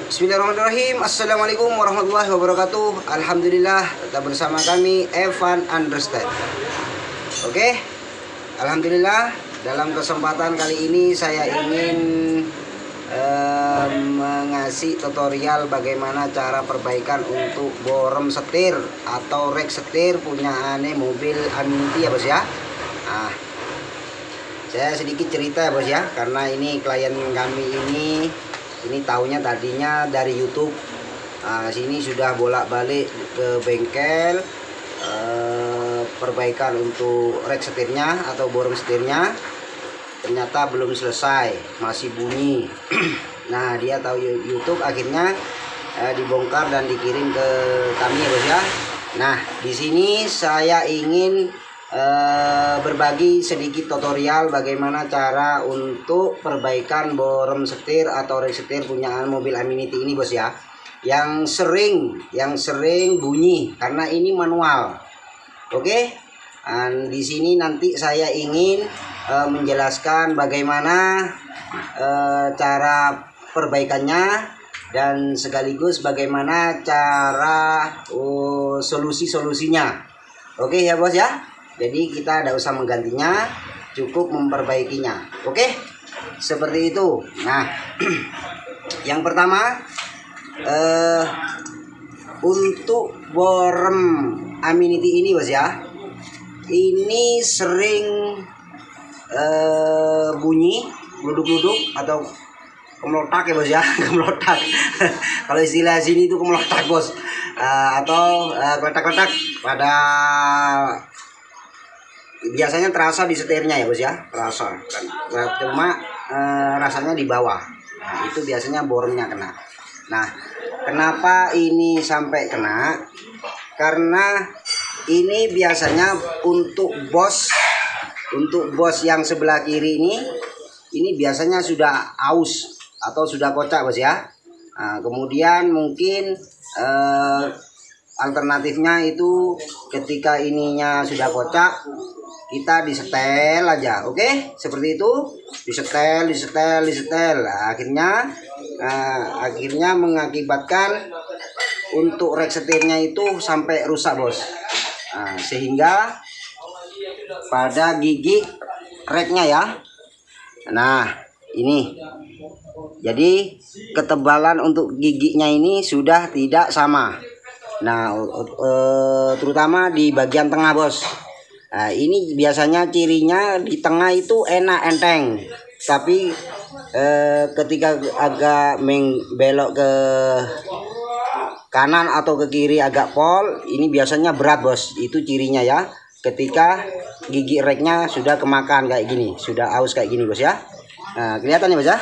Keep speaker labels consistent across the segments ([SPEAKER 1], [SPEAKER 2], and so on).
[SPEAKER 1] Bismillahirrahmanirrahim. Assalamualaikum warahmatullahi wabarakatuh. Alhamdulillah tetap bersama kami Evan Understand. Oke, Alhamdulillah dalam kesempatan kali ini saya ingin mengasih tutorial bagaimana cara perbaikan untuk borem setir atau rek setir punya mobil Aminiti ya bos ya. Nah, saya sedikit cerita ya bos ya, karena ini klien kami ini taunya tadinya dari YouTube. Sini sudah bolak-balik ke bengkel perbaikan untuk rek setirnya atau borem setirnya, ternyata belum selesai, masih bunyi. Nah, dia tahu YouTube, akhirnya dibongkar dan dikirim ke kami ya bos ya. Nah, di sini saya ingin berbagi sedikit tutorial bagaimana cara untuk perbaikan borem setir atau rek setir punyaan mobil Aminiti ini bos ya, yang sering bunyi karena ini manual. Oke, di sini nanti saya ingin menjelaskan bagaimana cara perbaikannya dan sekaligus bagaimana cara solusi-solusinya. Oke ya bos ya. Jadi kita tidak usah menggantinya, cukup memperbaikinya. Oke, seperti itu. Nah, yang pertama untuk borem Aminiti ini bos ya, ini sering bunyi gluduk-gluduk atau kemelotak ya bos ya. Kemelotak. Kalau istilah sini itu kemelotak bos, atau kletak-kletak pada biasanya terasa di setirnya ya bos ya, terasa kan, cuma rasanya di bawah. Nah, itu biasanya boremnya kena. Nah, kenapa ini sampai kena? Karena ini biasanya untuk bos yang sebelah kiri ini biasanya sudah aus atau sudah kocak bos ya. Nah, kemudian mungkin alternatifnya itu ketika ininya sudah kocak, kita disetel aja. Oke, seperti itu, disetel. Nah, akhirnya mengakibatkan untuk rek setirnya itu sampai rusak bos. Nah, sehingga pada gigi reknya ya, nah ini jadi ketebalan untuk giginya ini sudah tidak sama. Nah, terutama di bagian tengah bos. Nah, ini biasanya cirinya di tengah itu enak enteng, tapi ketika agak belok ke kanan atau ke kiri agak pol, ini biasanya berat bos. Itu cirinya ya, ketika gigi reknya sudah kemakan kayak gini, sudah aus kayak gini bos ya. Nah, kelihatan ya bos ya.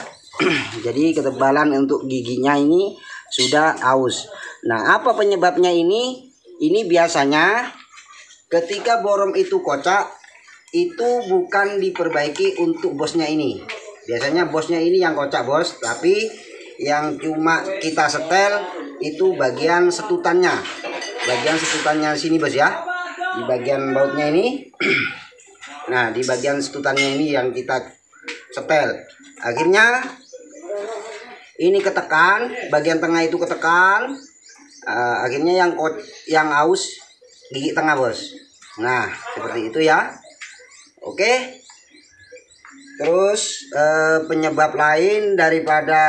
[SPEAKER 1] Jadi ketebalan untuk giginya ini sudah aus. Nah, apa penyebabnya ini? Ini biasanya ketika borem itu kocak, itu bukan diperbaiki untuk bosnya ini. Biasanya bosnya ini yang kocak bos, tapi yang cuma kita setel itu bagian setutannya. Bagian setutannya sini bos ya, di bagian bautnya ini. Nah, di bagian setutannya ini yang kita setel. Akhirnya ini ketekan, bagian tengah itu ketekan. Akhirnya yang aus gigi tengah bos. Nah, seperti itu ya. Oke. Terus penyebab lain daripada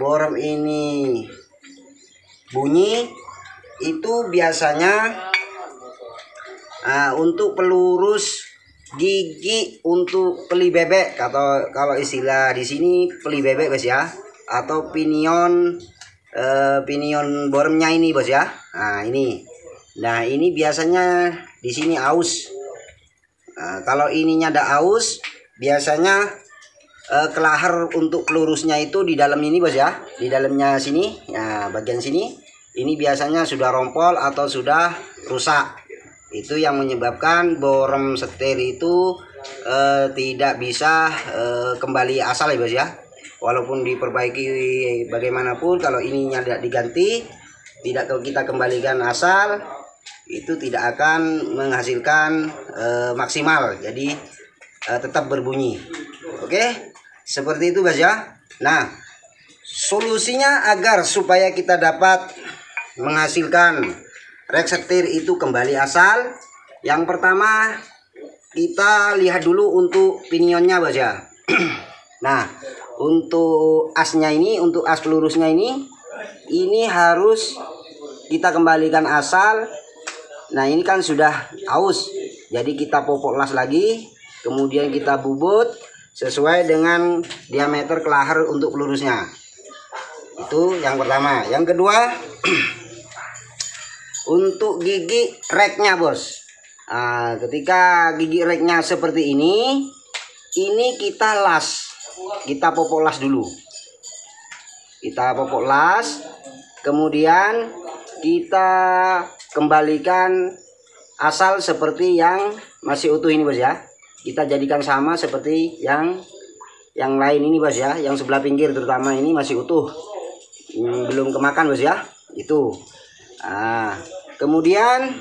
[SPEAKER 1] borem ini bunyi itu biasanya untuk pelurus gigi untuk peli bebek, atau kalau istilah di sini peli bebek bos ya, atau pinion boremnya ini bos ya. Nah, ini biasanya di sini aus. Nah, kalau ininya ada aus, biasanya kelahar untuk pelurusnya itu di dalam ini bos ya, di dalamnya sini. Nah, bagian sini ini biasanya sudah rompol atau sudah rusak. Itu yang menyebabkan borem setir itu tidak bisa kembali asal ya bos ya. Walaupun diperbaiki bagaimanapun, kalau ininya tidak diganti, tidak kita kembalikan asal, itu tidak akan menghasilkan maksimal. Jadi tetap berbunyi. Oke, seperti itu bos ya. Nah, Solusinya agar supaya kita dapat menghasilkan rek setir itu kembali asal, yang pertama kita lihat dulu untuk pinionnya bos ya. Nah, untuk asnya ini, untuk as pelurusnya ini harus kita kembalikan asal. Nah, ini kan sudah aus, jadi kita popok las lagi, kemudian kita bubut sesuai dengan diameter kelahar untuk pelurusnya. Itu yang pertama. Yang kedua, untuk gigi reknya bos. Nah, ketika gigi reknya seperti ini kita las, kita popok las dulu. Kita popok las, kemudian kita kembalikan asal seperti yang masih utuh ini bos ya. Kita jadikan sama seperti yang lain ini bos ya, yang sebelah pinggir terutama ini masih utuh, belum kemakan bos ya. Itu. Nah, kemudian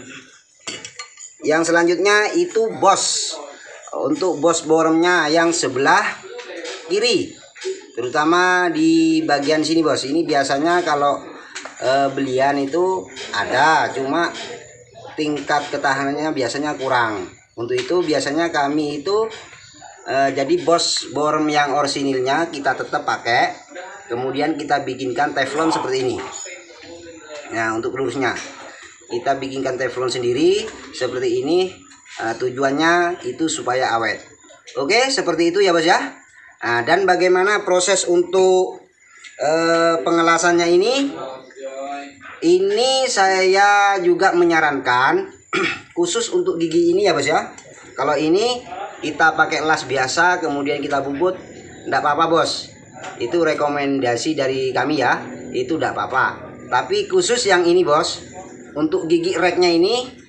[SPEAKER 1] yang selanjutnya itu bos. Untuk bos boremnya yang sebelah kiri, terutama di bagian sini bos. Ini biasanya kalau belian itu ada, cuma tingkat ketahanannya biasanya kurang. Untuk itu biasanya kami itu jadi bos borem yang orisinilnya kita tetap pakai, kemudian kita bikinkan teflon seperti ini. Nah, untuk pelurusnya kita bikinkan teflon sendiri seperti ini. Tujuannya itu supaya awet. Oke, seperti itu ya bos ya. Nah, dan bagaimana proses untuk pengelasannya ini saya juga menyarankan khusus untuk gigi ini ya bos ya. Kalau ini kita pakai las biasa kemudian kita bubut, enggak apa-apa bos. Itu rekomendasi dari kami ya, itu enggak apa-apa. Tapi khusus yang ini bos, untuk gigi reknya ini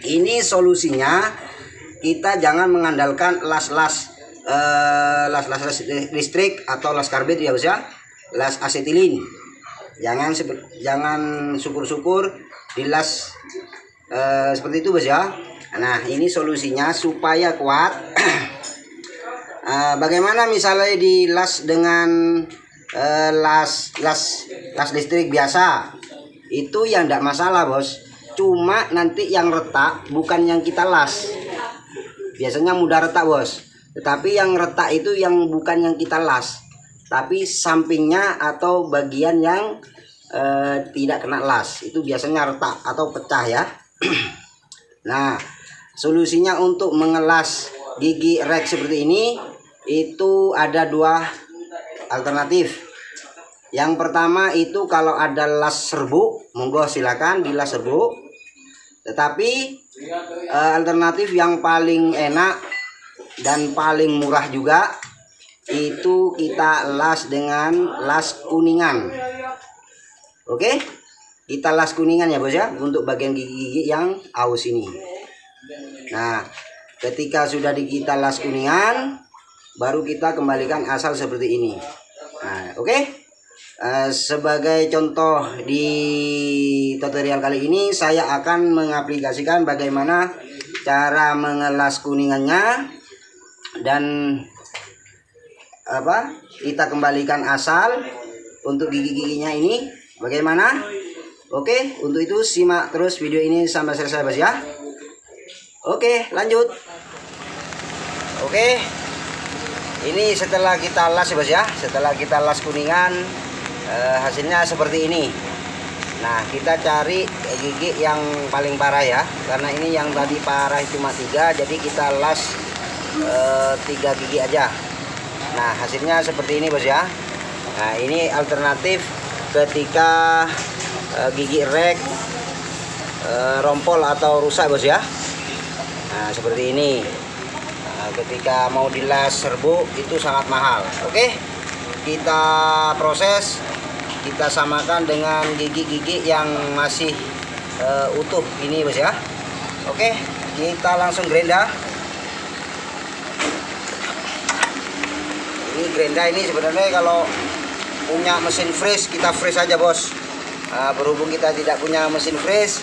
[SPEAKER 1] ini solusinya kita jangan mengandalkan las listrik atau las karbit ya bos ya, las asetilin. Jangan syukur-syukur dilas seperti itu bos ya. Nah, ini solusinya supaya kuat. Bagaimana misalnya dilas dengan las listrik biasa, itu yang tidak masalah bos. Cuma nanti yang retak bukan yang kita las. Biasanya mudah retak bos. Tetapi yang retak itu yang bukan yang kita las, tapi sampingnya atau bagian yang tidak kena las, itu biasanya retak atau pecah ya. Nah, solusinya untuk mengelas gigi rek seperti ini itu ada dua alternatif. Yang pertama itu kalau ada las serbuk, monggo silakan dilas serbuk. Tetapi alternatif yang paling enak dan paling murah juga itu kita las dengan las kuningan. Oke, kita las kuningan ya bos ya, untuk bagian gigi yang aus ini. Nah, ketika sudah kita las kuningan, baru kita kembalikan asal seperti ini. Nah, oke. Sebagai contoh di tutorial kali ini saya akan mengaplikasikan bagaimana cara mengelas kuningannya dan kita kembalikan asal untuk gigi-giginya ini bagaimana. Oke, untuk itu simak terus video ini sampai selesai bos ya. Oke, lanjut. Oke, ini setelah kita las bos ya, setelah kita las kuningan, hasilnya seperti ini. Nah, kita cari gigi yang paling parah ya, karena ini yang tadi parah cuma 3, jadi kita las 3 gigi aja. Nah, hasilnya seperti ini bos ya. Nah, ini alternatif ketika gigi rek rompol atau rusak bos ya. Nah, seperti ini. Nah, ketika mau dilas serbuk itu sangat mahal. Oke, kita proses, kita samakan dengan gigi-gigi yang masih utuh ini bos ya. Oke, kita langsung gerinda. Ini gerinda ini sebenarnya kalau punya mesin freeze kita freeze aja bos. Berhubung kita tidak punya mesin freeze,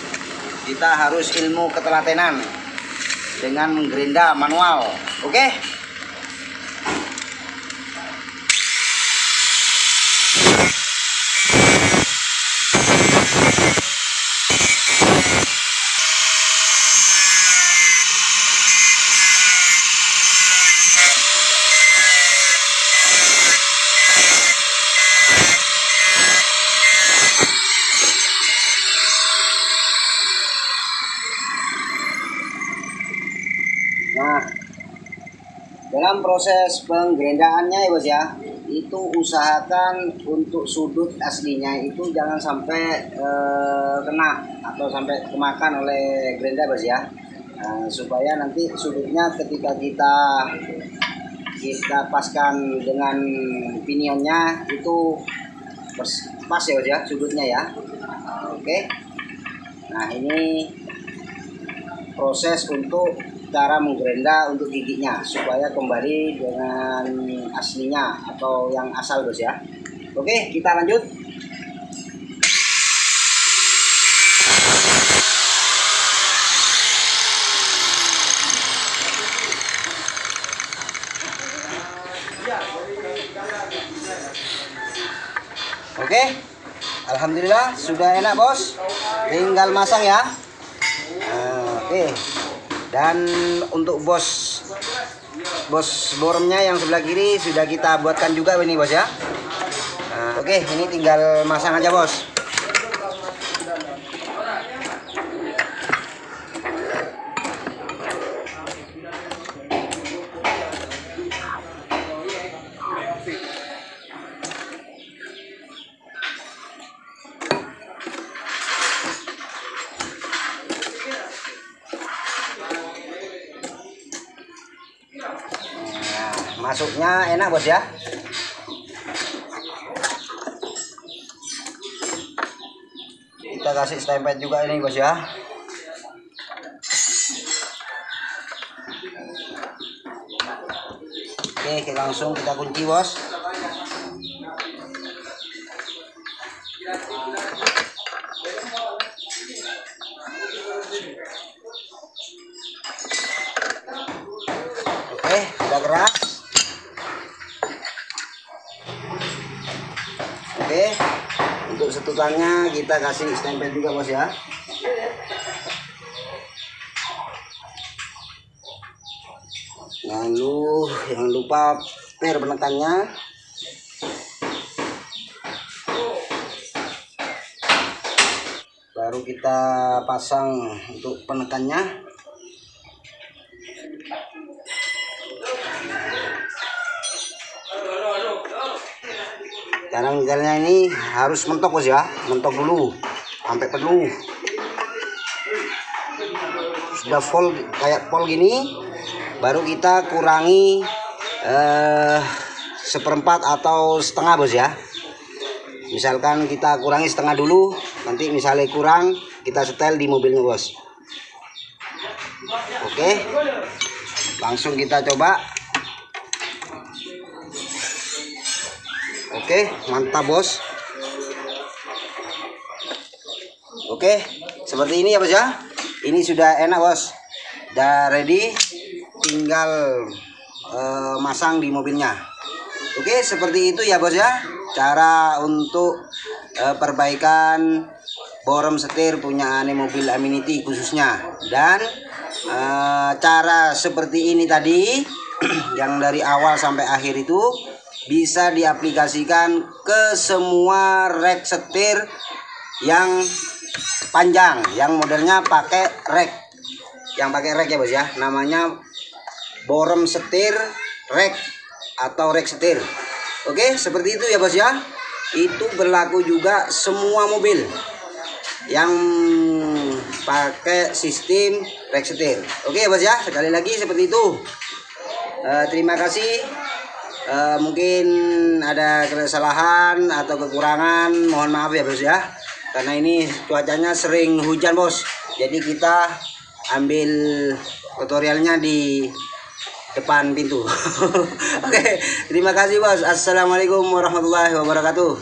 [SPEAKER 1] kita harus ilmu ketelatenan dengan menggerinda manual. Oke. proses penggerendaannya ya bos ya, itu usahakan untuk sudut aslinya itu jangan sampai kena atau sampai kemakan oleh gerenda bos ya. Supaya nanti sudutnya ketika kita paskan dengan pinionnya itu pas ya bos ya sudutnya ya. Oke. Nah ini proses untuk cara menggerenda untuk giginya supaya kembali dengan aslinya atau yang asal bos ya. Oke, kita lanjut. Oke, alhamdulillah sudah enak bos, tinggal masang ya. Oke. Dan untuk bos boremnya yang sebelah kiri sudah kita buatkan juga ini bos ya. Oke, ini tinggal masang aja bos. Masuknya enak bos ya. Kita kasih stempel juga ini bos ya. Oke, langsung kita kunci bos. Oke, udah keras. Oke, untuk setutannya kita kasih stempel juga bos ya. Jangan lupa per penekannya. Baru kita pasang untuk penekannya. Sekarang misalnya ini harus mentok bos ya, mentok dulu sampai penuh. Sudah full kayak pol gini, baru kita kurangi seperempat atau setengah bos ya. Misalkan kita kurangi setengah dulu, nanti misalnya kurang kita setel di mobilnya bos. Oke, langsung kita coba. Oke, mantap bos. Oke, seperti ini ya bos ya. Ini sudah enak bos, udah ready, tinggal masang di mobilnya. Oke, seperti itu ya bos ya, cara untuk perbaikan borem setir punya mobil Aminity khususnya. Dan cara seperti ini tadi yang dari awal sampai akhir itu bisa diaplikasikan ke semua rek setir yang panjang, yang modelnya pakai rek, ya bos ya. Namanya borem setir rek atau rek setir. Oke, seperti itu ya bos ya. Itu berlaku juga semua mobil yang pakai sistem rek setir. Oke bos ya, sekali lagi seperti itu. Terima kasih. Mungkin ada kesalahan atau kekurangan, mohon maaf ya bos ya, karena ini cuacanya sering hujan bos, jadi kita ambil tutorialnya di depan pintu. Oke, terima kasih bos. Assalamualaikum warahmatullahi wabarakatuh.